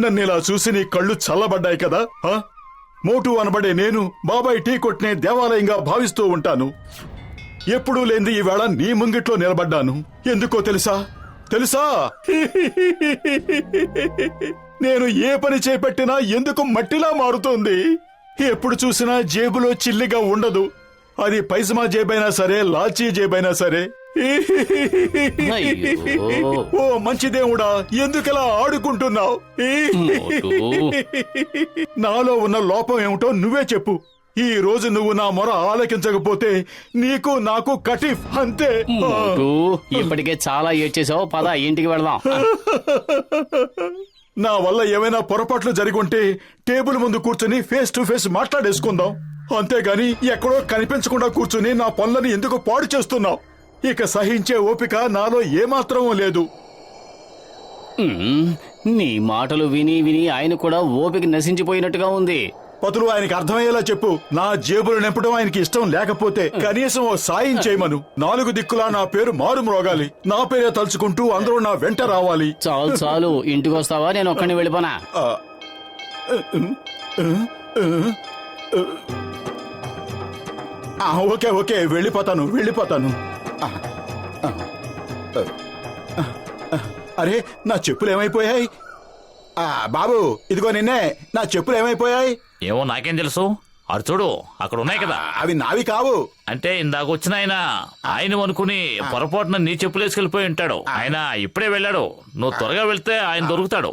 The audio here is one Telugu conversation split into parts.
నన్ను ఇలా చూసి నీ కళ్ళు చల్లబడ్డాయి కదా. మోటు అనబడే నేను బాబాయ్ టీ కొట్నే దేవాలయంగా భావిస్తూ ఉంటాను. ఎప్పుడూ లేంది ఈవేళ నీ ముంగిట్లో నిలబడ్డాను. ఎందుకో తెలుసా? నేను ఏ పని చేపట్టినా ఎందుకు మట్టిలా మారుతోంది. ఎప్పుడు చూసినా జేబులో చిల్లిగా ఉండదు. అది పైజమా జేబైనా సరే, లాచీ జేబైనా సరే. ఓ మంచి దేవుడా, ఎందుకలా ఆడుకుంటున్నావు? నాలో ఉన్న లోపం ఏమిటో నువ్వే చెప్పు. ఈ రోజు నువ్వు నా మొర ఆలకించకపోతే నీకు నాకు కటిఫ్ అంతే. ఇప్పటికే చాలా ఏడ్చేసావు, పద ఇంటికి వెళదాం. నా వల్ల ఏమైనా పొరపాట్లు జరిగుంటే టేబుల్ ముందు కూర్చుని ఫేస్ టు ఫేస్ మాట్లాడేసుకుందాం. అంతేగాని ఎక్కడో కనిపించకుండా కూర్చుని నా పనులను ఎందుకు పాడు చేస్తున్నావు? ఇక సహించే ఓపిక నాలో ఏమాత్రం లేదు. నీ మాటలు విని విని ఆయన కూడా ఓపిక నశించిపోయినట్టుగా ఉంది. పతులు, ఆయనకి అర్థమయ్యేలా చెప్పు. నా జేబులు నింపడం ఆయనకి ఇష్టం లేకపోతే కనీసం ఓ సాయం చేయమను. 4 దిక్కులా నా పేరు మారు మ్రోగాలి. నా పేరే తలుచుకుంటూ అందరూ నా వెంట రావాలి. చాలు చాలు, ఇంటికి వస్తావా? నేను ఒక్కడిని వెళ్ళిపోనా? ఓకే ఓకే, వెళ్ళిపోతాను. అరే, నా చెప్పులు ఏమైపోయాయి? బాబు, ఇదిగో నిన్నే. నా చెప్పులు ఏమైపోయాయి? ఏమో నాకేం తెలుసు. అటు చూడు, అక్కడ ఉన్నాయి కదా. అవి నావి కావు. అంటే ఇందాక వచ్చిన ఆయన అనుకుని పొరపాటున నీ చెప్పులు వేసుకెళ్ళిపోయి ఉంటాడు. ఆయన ఇప్పుడే వెళ్ళాడు. నువ్వు త్వరగా వెళ్తే ఆయన దొరుకుతాడు.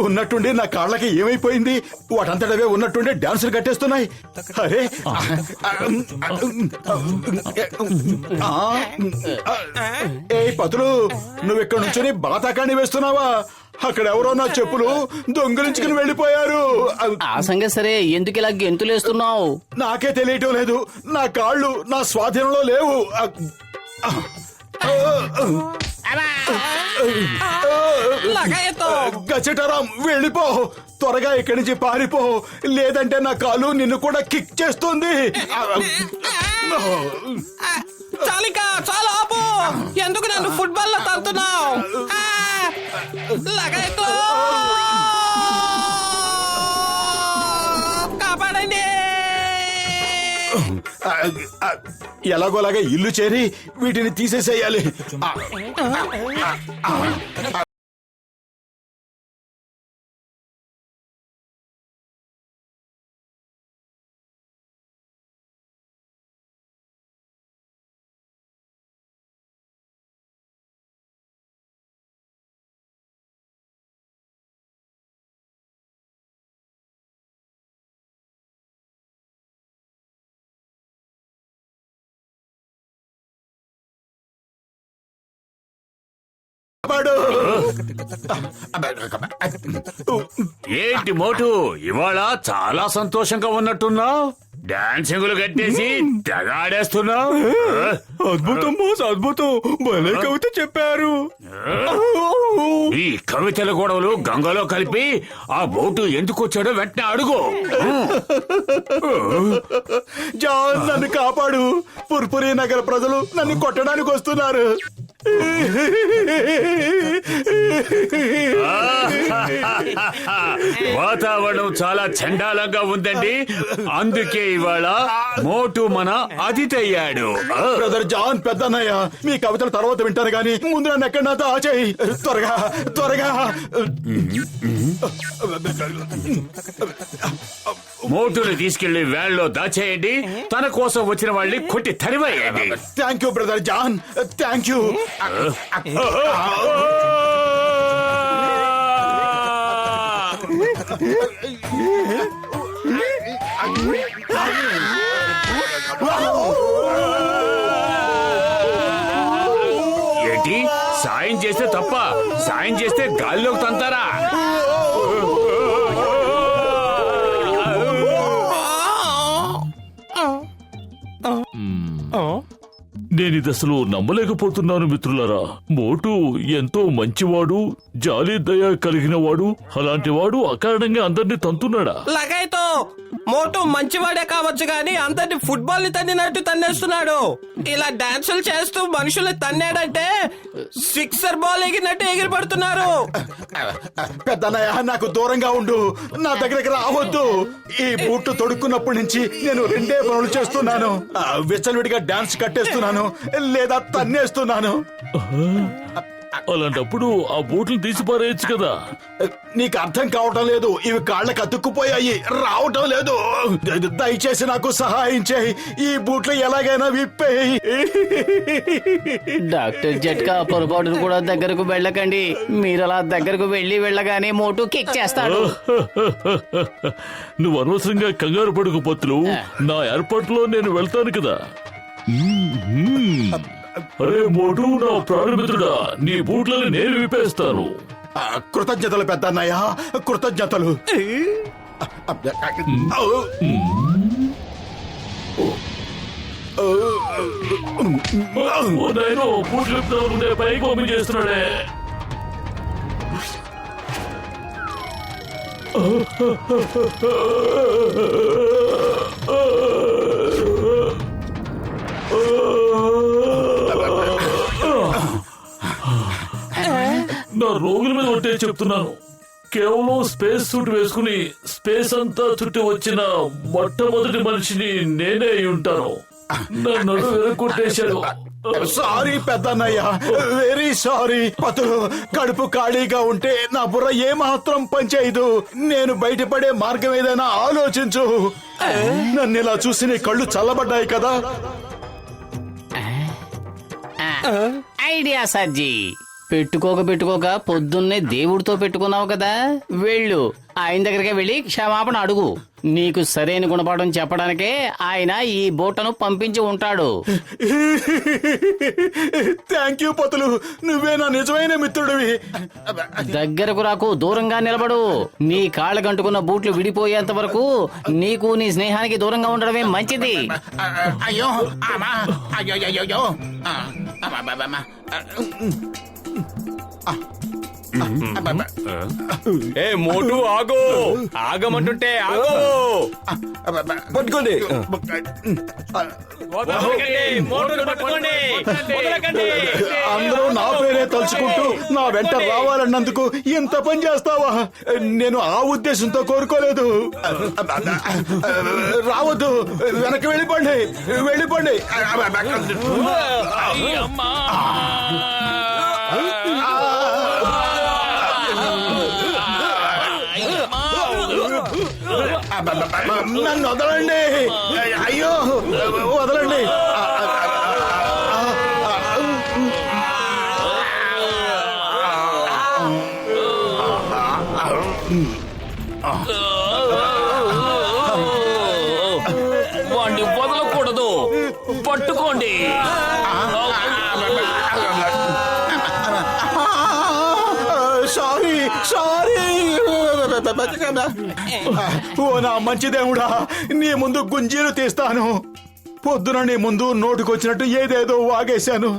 ఉన్నట్టుండి నా కాళ్ళకి ఏమైపోయింది? వాటంతటవే ఉన్నట్టుండి డాన్సులు కట్టేస్తున్నాయి. అరే, ఏ పతులు, నువ్వు ఇక్కడ నుంచొని బాతాకాన్ని వేస్తున్నావా? అక్కడెవరో నా చెప్పులు దొంగిలించుకుని వెళ్ళిపోయారు. ఆ సంగతి సరే, ఎందుకు ఇలా గెంతులేస్తున్నావు? నాకే తెలియటం లేదు. నా కాళ్ళు నా స్వాధీనంలో లేవు. గచ్చటరాం, వెళ్ళిపో త్వరగా. ఇక్కడి నుంచి పారిపో, లేదంటే నా కాలు నిన్ను కూడా కిక్ చేస్తుంది. చాలా ఆపు. ఎందుకు నన్ను ఫుట్బాల్ లో తంతున్నావు? కాపాడండి. ఎలాగోలాగా ఇల్లు చేరి వీటిని తీసేసేయాలి. ఏంటి మోటు, ఇవాళ చాలా సంతోషంగా ఉన్నట్టున్నావు. డాన్సింగులు కట్టేసి తెగాడేస్తున్నావు. అద్భుతం బాస్, అద్భుతం. భలే కవిత చెప్పారు. ఈ కవితల గొడవలు గంగలో కలిపి ఆ బోటు ఎందుకు వచ్చాడో వెంటనే అడుగు. జాన్, నన్ను కాపాడు. పుర్పురి నగర ప్రజలు నన్ను కొట్టడానికి వస్తున్నారు. వాతావరణం చాలా చండాలంగా ఉందండి. అందుకే ఇవాళ మోటు మన అతిథి అయ్యాడు. బ్రదర్ జాన్, పెద్దన్నయ్య, మీ కవితల తర్వాత వింటాను గాని ముందు నన్ను ఎక్కడ నాతో ఆచేయి. త్వరగా త్వరగా. మోటుని తీసుకెళ్లి వ్యాన్లో దాచేయండి. తన కోసం వచ్చిన వాళ్ళని కొట్టి తరివేయండి. Thank you brother John, thank you. ఏంటి, సాయం చేస్తే తప్ప? సాయం చేస్తే గాల్లోకి తంతారా? నేనిది అసలు నమ్మలేకపోతున్నాను మిత్రులారా. మోటు ఎంతో మంచివాడు, జాలి దయ కలిగిన వాడు. అలాంటి వాడు అకారణంగా అందరినీ తంతున్నాడా? లగైతో మోటు మంచివాడే కావచ్చు గాని అందరిని ఫుట్బాల్ ని తన్నినట్టు తన్నేస్తున్నాడు. ఇలా డాన్సులు చేస్తూ మనుషుల్ని తన్నాడంటే సిక్సర్ బాల్ ఎగిరినట్టు ఎగిరి పడుతున్నారు. పెద్దన్నయ్య, నాకు దూరంగా ఉండు, నా దగ్గరికి రావద్దు. ఈ బూట్లు తొడుక్కున్నప్పటి నుంచి నేను రెండే పనులు చేస్తున్నాను. విచ్చలవిడిగా డాన్స్ కట్టేస్తున్నాను లేదా తన్నేస్తున్నాను. అలాంటప్పుడు ఆ బూట్లు తీసి పారేయచ్చు కదా. నీకు అర్థం కావటం లేదు, ఇవి కాళ్ళకి అతుక్కుపోయాయి, రావటం లేదు. దయచేసి నాకు సహాయం చేయి, ఈ బూట్లు ఎలాగైనా విప్పేయి. డాక్టర్ జట్కా, పొరపాటును కూడా దగ్గరకు వెళ్ళకండి. మీరు అలా దగ్గరకు వెళ్ళగానే మోటు కిక్ చేస్తాడు. నువ్వు అనవసరంగా కంగారు పడుకు పత్తులు. నా ఏర్పాట్లో నేను వెళ్తాను కదా. అరే మోటు, నా ప్రాణమిత్రుడా, నీ బూట్లని నేను విప్పేస్తాను. కృతజ్ఞతలు పెద్దన్నయ్య, కృతజ్ఞతలు. నేను బూట్లు విప్పుతాను, పైకి పంపించేస్తున్నాడే. నా రోగుల మీద ఒకటే చెప్తున్నాను, కేవలం స్పేస్ సూట్ వేసుకుని స్పేస్ అంతా చుట్టి వచ్చిన మొట్టమొదటి మనిషిని నేనే అయి ఉంటాను. నన్ను వెనకొట్టేశాడు. సారీ పెద్దన్నయ్య, వెరీ సారీ. పతులు, కడుపు ఖాళీగా ఉంటే నా బుర్ర ఏమాత్రం పనిచేయదు. నేను బయటపడే మార్గం ఏదైనా ఆలోచించు. నన్ను ఇలా చూసి నీ కళ్ళు చల్లబడ్డాయి కదా. ఐడియా సర్జీ. పెట్టుకోక పొద్దున్నే దేవుడితో పెట్టుకున్నావు కదా, వెళ్ళు ఆయన దగ్గరికి వెళ్ళి క్షమాపణ అడుగు. నీకు సరైన గుణపాఠం చెప్పడానికే ఆయన ఈ బూటను పంపించి ఉంటాడు. థ్యాంక్ యూ పతులు, నువ్వే నా నిజమైన మిత్రుడివి. దగ్గరకు రాకు, దూరంగా నిలబడు. నీ కాళ్ళ కంటుకున్న బూట్లు విడిపోయేంత వరకు నీకు నీ స్నేహానికి దూరంగా ఉండడమే మంచిది. అయ్యో అమ్మా, అయ్యో అయ్యో, ఏ మోటు, ఆగు, ఆగమంటుంటే ఆగు. పట్టుకోండి, అందరూ నా పేరే తలుచుకుంటూ నా వెంట రావాలన్నందుకు ఇంత పని చేస్తావా? నేను ఆ ఉద్దేశంతో కోరుకోలేదు. రావద్దు, వెనక్కి వెళ్ళిపోండి, వెళ్ళిపోండి. నన్ను వదలండి, అయ్యో వదలండి. వాణ్ణి వదలకూడదు, పట్టుకోండి. Sorry sorry. ఓ నా మంచి దేవుడా, నీ ముందు గుంజీలు తీస్తాను. పొద్దున నీ ముందు నోటుకొచ్చినట్టు ఏదేదో వాగేశాను.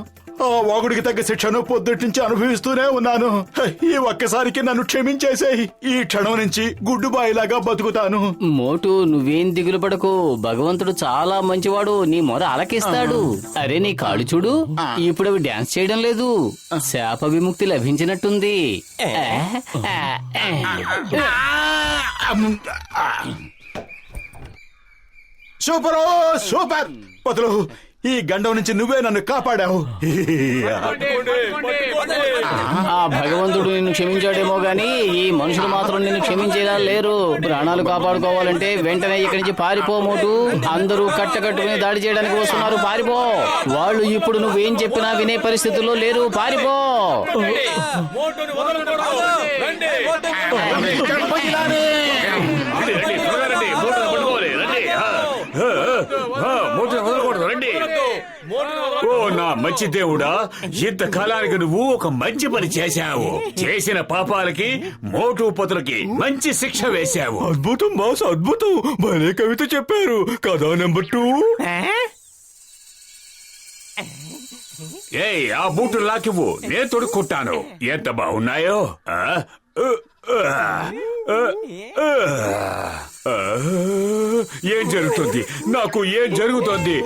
ఆ వాగుడికి తగ్గ శిక్షను పొద్దుటి నుంచి అనుభవిస్తూనే ఉన్నాను. ఈ ఒక్కసారికి నన్ను క్షమించేసేయ్. ఈ క్షణం నుంచి గుడ్డుబాయిలాగా బతుకుతాను. మోటు, నువ్వేం దిగులు పడకు. భగవంతుడు చాలా మంచివాడు, నీ మొర ఆలకిస్తాడు. అరే నీ కాళ్ళు చూడు, ఇప్పుడు అవి డాన్స్ చేయడం లేదు. శాప విముక్తి లభించినట్టుంది. Super super. పతులు, ఈ గండం నుంచి నువ్వే నన్ను కాపాడావు. ఆ భగవంతుడు నిన్ను క్షమించాడేమో గాని ఈ మనుషులు మాత్రం నిన్ను క్షమించేలా లేరు. ప్రాణాలు కాపాడుకోవాలంటే వెంటనే ఇక్కడి నుంచి పారిపో మోటు. అందరూ కట్టుకుని దాడి చేయడానికి వస్తున్నారు, పారిపో. వాళ్ళు ఇప్పుడు నువ్వేం చెప్పినా వినే పరిస్థితుల్లో లేరు, పారిపో. ఓ నా మంచి దేవుడా, ఇంతకాలానికి నువ్వు ఒక మంచి పని చేశావు. చేసిన పాపాలకి మోటు పతులకి మంచి శిక్ష వేశావు. అద్భుతం బాస్, అద్భుతం. భలే కవిత చెప్పారు. కథా నెంబర్ 2. ఏయ్ ఆ బూట్లు నాకివ్వు, నేను తొడుక్కుంటాను. ఎంత బాగున్నాయో. ఆ? ఏం జరుగుతుంది నాకు? ఏం జరుగుతుంది?